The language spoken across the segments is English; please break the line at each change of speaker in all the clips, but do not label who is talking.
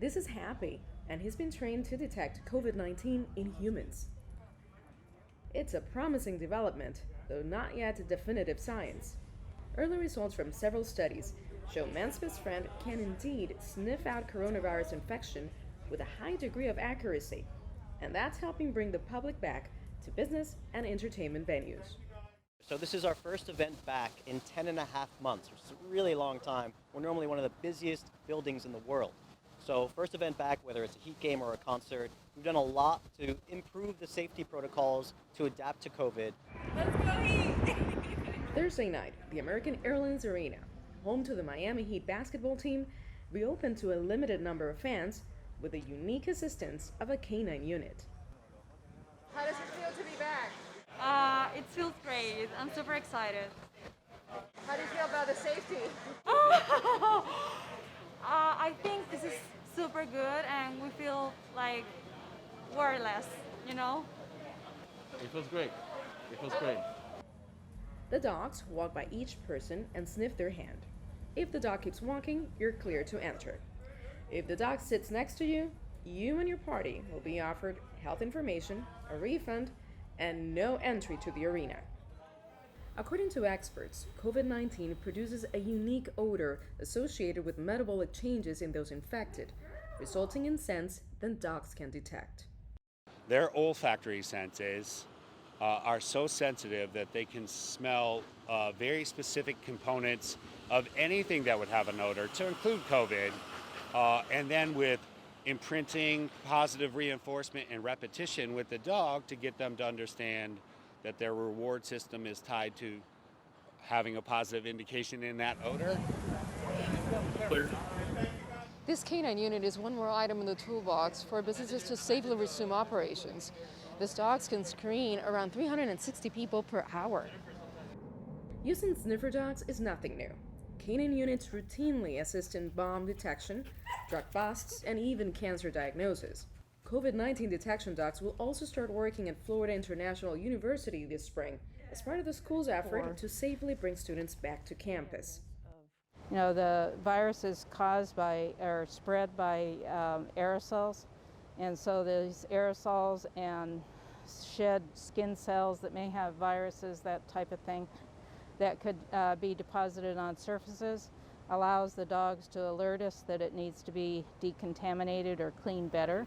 This is Happy, and he's been trained to detect COVID-19 in humans. It's a promising development, though not yet definitive science. Early results from several studies show man's best friend can indeed sniff out coronavirus infection with a high degree of accuracy, and that's helping bring the public back to business and entertainment venues.
So this is our first event back in 10 and a half months, which is a really long time. We're normally one of the busiest buildings in the world. So first event back, whether it's a Heat game or a concert, we've done a lot to improve the safety protocols to adapt to COVID.
Let's go Heat!
Thursday night, the American Airlines Arena, home to the Miami Heat basketball team, reopened to a limited number of fans with the unique assistance of a canine unit.
How does it feel to be back?
It feels great. I'm super excited.
How do you feel about the safety?
I think this is super good and we feel like worthless, you know?
It feels great. It feels great.
The dogs walk by each person and sniff their hand. If the dog keeps walking, you're clear to enter. If the dog sits next to you, you and your party will be offered health information, a refund, and no entry to the arena. According to experts, COVID-19 produces a unique odor associated with metabolic changes in those infected, resulting in scents that dogs can detect.
Their olfactory senses are so sensitive that they can smell very specific components of anything that would have an odor, to include COVID, and then with imprinting, positive reinforcement, and repetition with the dog to get them to understand that their reward system is tied to having a positive indication in that odor.
This canine unit is one more item in the toolbox for businesses to safely resume operations. These dogs can screen around 360 people per hour.
Using sniffer dogs is nothing new. Canine units routinely assist in bomb detection, drug busts, and even cancer diagnosis. COVID-19 detection dogs will also start working at Florida International University this spring as part of the school's effort to safely bring students back to campus.
You know, the virus is caused by or spread by aerosols, and so these aerosols and shed skin cells that may have viruses, that type of thing, that could be deposited on surfaces, allows the dogs to alert us that it needs to be decontaminated or cleaned better.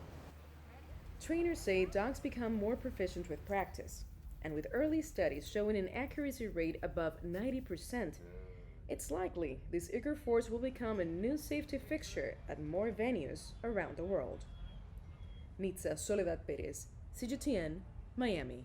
Trainers say dogs become more proficient with practice, and with early studies showing an accuracy rate above 90%, it's likely this eager force will become a new safety fixture at more venues around the world. Nitza Soledad Perez, CGTN, Miami.